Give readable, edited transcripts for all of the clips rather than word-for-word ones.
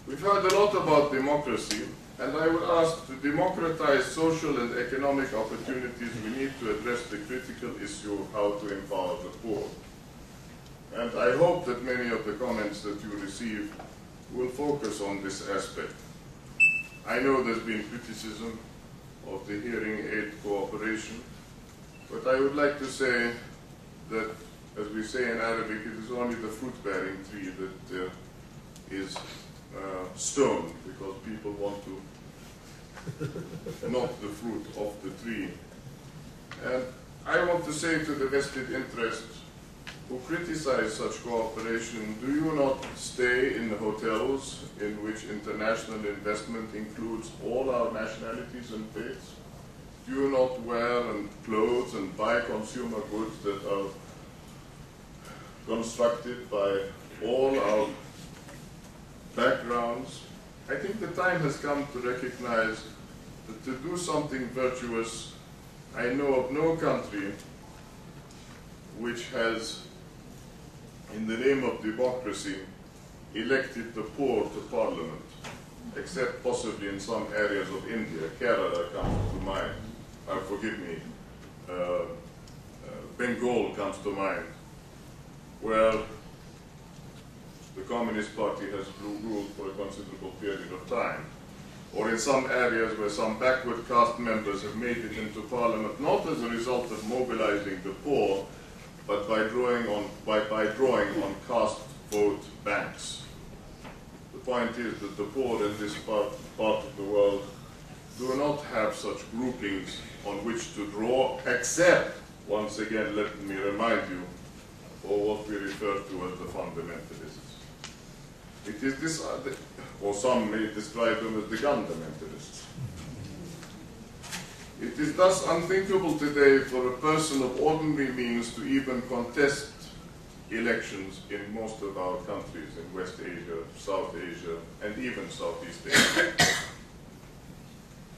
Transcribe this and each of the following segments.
We've heard a lot about democracy, and I would ask, to democratize social and economic opportunities, we need to address the critical issue of how to empower the poor. And I hope that many of the comments that you receive will focus on this aspect. I know there's been criticism of the hearing aid cooperation, but I would like to say that, as we say in Arabic, it is only the fruit-bearing tree that is stoned, because people want to knock the fruit off the tree. And I want to say to the vested interests who criticize such cooperation, do you not stay in hotels in which international investment includes all our nationalities and faiths? Do you not wear and clothes and buy consumer goods that are constructed by all our backgrounds? I think the time has come to recognize that to do something virtuous, I know of no country which has, in the name of democracy, elected the poor to parliament, except possibly in some areas of India. Kerala comes to mind. Forgive me. Bengal comes to mind, where the Communist Party has ruled for a considerable period of time. Or in some areas where some backward caste members have made it into parliament, not as a result of mobilizing the poor, but by drawing on caste vote banks. The point is that the poor in this part of the world do not have such groupings on which to draw, except, once again, let me remind you, for what we refer to as the fundamentalists. It is this, or some may describe them as the fundamentalists. It is thus unthinkable today for a person of ordinary means to even contest elections in most of our countries, in West Asia, South Asia, and even Southeast Asia.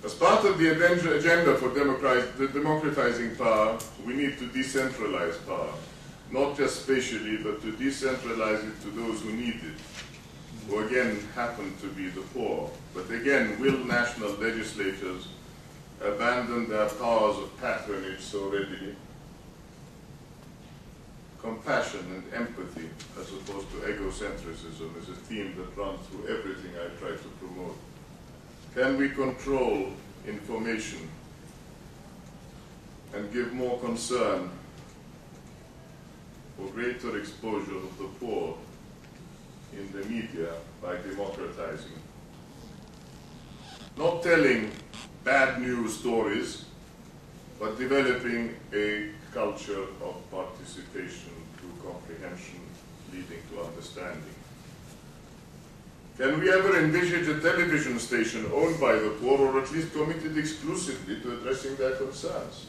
As part of the agenda for democratizing power, we need to decentralize power, not just spatially, but to decentralize it to those who need it, who again happen to be the poor. But again, will national legislatures abandon their powers of patronage so readily? Compassion and empathy, as opposed to egocentrism, is a theme that runs through everything I try to promote. Can we control information and give more concern for greater exposure of the poor in the media by democratizing? Not telling bad news stories, but developing a culture of participation through comprehension leading to understanding. Can we ever envisage a television station owned by the poor, or at least committed exclusively to addressing their concerns?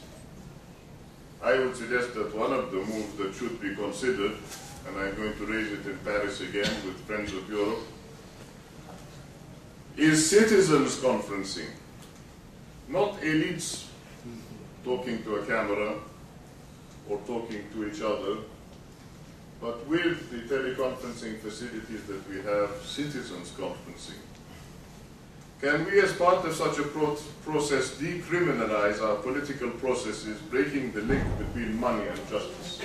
I would suggest that one of the moves that should be considered, and I'm going to raise it in Paris again with Friends of Europe, is citizens conferencing. Not elites talking to a camera or talking to each other, but with the teleconferencing facilities that we have, citizens conferencing. Can we, as part of such a process, decriminalize our political processes, breaking the link between money and justice?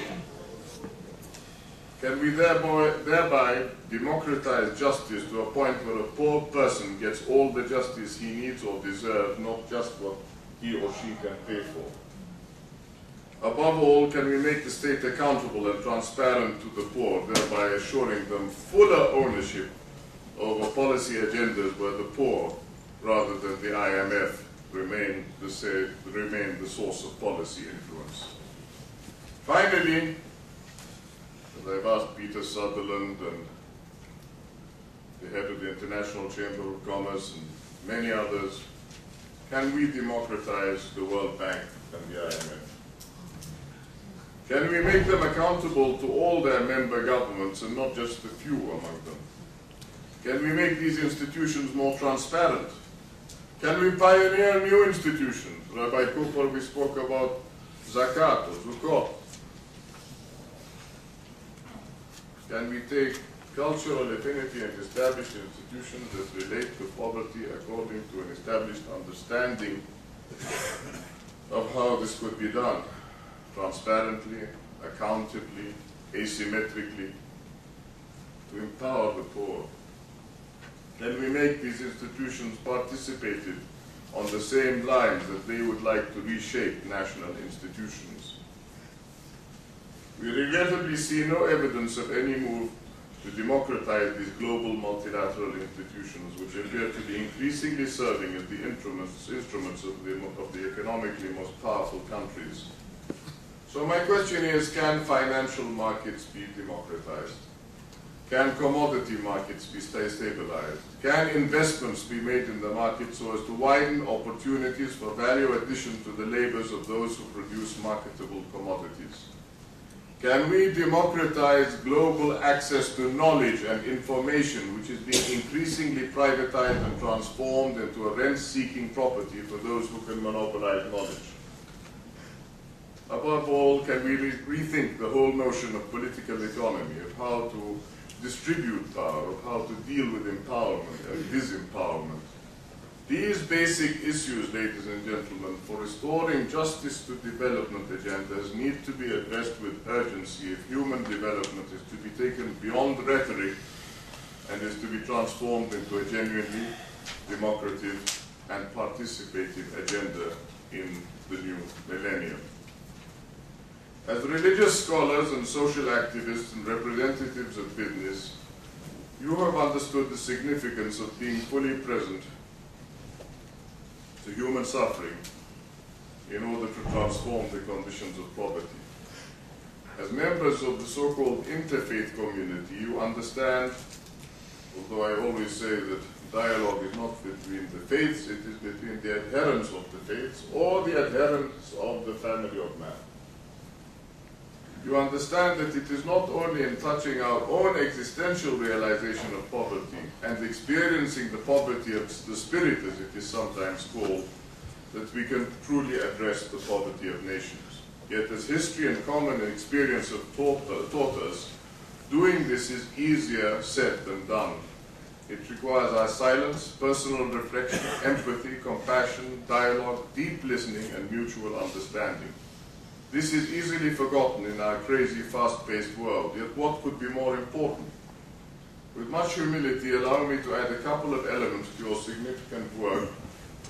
Can we thereby democratize justice to a point where a poor person gets all the justice he needs or deserves, not just what he or she can pay for? Above all, can we make the state accountable and transparent to the poor, thereby assuring them fuller ownership over policy agendas where the poor, rather than the IMF, remain the source of policy influence? Finally, as I've asked Peter Sutherland and the head of the International Chamber of Commerce and many others, can we democratize the World Bank and the IMF? Can we make them accountable to all their member governments and not just a few among them? Can we make these institutions more transparent? Can we pioneer new institutions? Rabbi Cooper, we spoke about zakat or zukot. Can cultural affinity and established institutions that relate to poverty according to an established understanding of how this could be done, transparently, accountably, asymmetrically, to empower the poor. Can we make these institutions participative on the same lines that they would like to reshape national institutions? We regrettably see no evidence of any move to democratize these global multilateral institutions, which appear to be increasingly serving as the instruments of the economically most powerful countries. So my question is, can financial markets be democratized? Can commodity markets be stabilized? Can investments be made in the market so as to widen opportunities for value addition to the labors of those who produce marketable commodities? Can we democratize global access to knowledge and information, which is being increasingly privatized and transformed into a rent-seeking property for those who can monopolize knowledge? Above all, can we rethink the whole notion of political economy, of how to distribute power, of how to deal with empowerment and disempowerment? These basic issues, ladies and gentlemen, for restoring justice to development agendas need to be addressed with urgency if human development is to be taken beyond rhetoric and is to be transformed into a genuinely democratic and participative agenda in the new millennium. As religious scholars and social activists and representatives of business, you have understood the significance of being fully present to human suffering in order to transform the conditions of poverty. As members of the so-called interfaith community, you understand, although I always say that dialogue is not between the faiths, it is between the adherents of the faiths or the adherents of the family of man. You understand that it is not only in touching our own existential realization of poverty and experiencing the poverty of the spirit, as it is sometimes called, that we can truly address the poverty of nations. Yet as history and common experience have taught us, doing this is easier said than done. It requires our silence, personal reflection, empathy, compassion, dialogue, deep listening, and mutual understanding. This is easily forgotten in our crazy, fast-paced world, yet what could be more important? With much humility, allow me to add a couple of elements to your significant work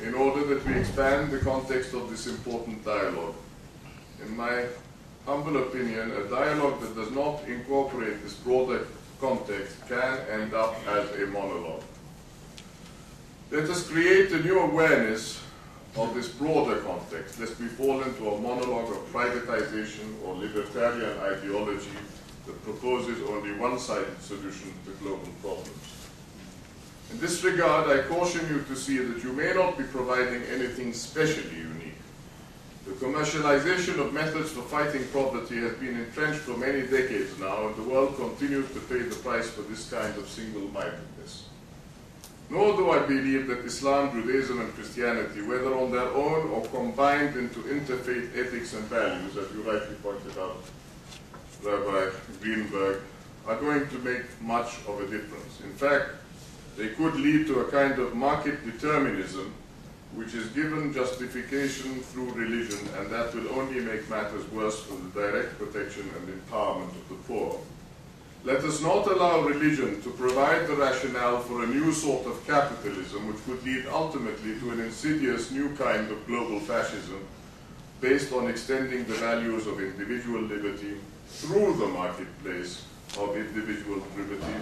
in order that we expand the context of this important dialogue. In my humble opinion, a dialogue that does not incorporate this broader context can end up as a monologue. Let us create a new awareness of this broader context, lest we fall into a monologue of privatization or libertarian ideology that proposes only one-sided solution to global problems. In this regard, I caution you to see that you may not be providing anything specially unique. The commercialization of methods for fighting poverty has been entrenched for many decades now, and the world continues to pay the price for this kind of single-mindedness. Nor do I believe that Islam, Judaism, and Christianity, whether on their own or combined into interfaith ethics and values, as you rightly pointed out, Rabbi Greenberg, are going to make much of a difference. In fact, they could lead to a kind of market determinism which is given justification through religion, and that will only make matters worse for the direct protection and empowerment of the poor. Let us not allow religion to provide the rationale for a new sort of capitalism which would lead ultimately to an insidious new kind of global fascism based on extending the values of individual liberty through the marketplace of individual liberty,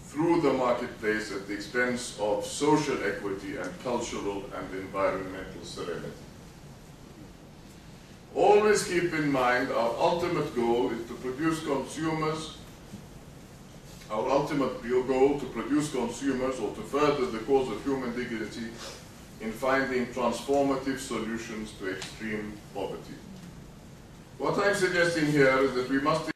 through the marketplace at the expense of social equity and cultural and environmental serenity. Always keep in mind our ultimate goal is to produce consumers, our ultimate goal to produce consumers or to further the cause of human dignity in finding transformative solutions to extreme poverty. What I'm suggesting here is that we must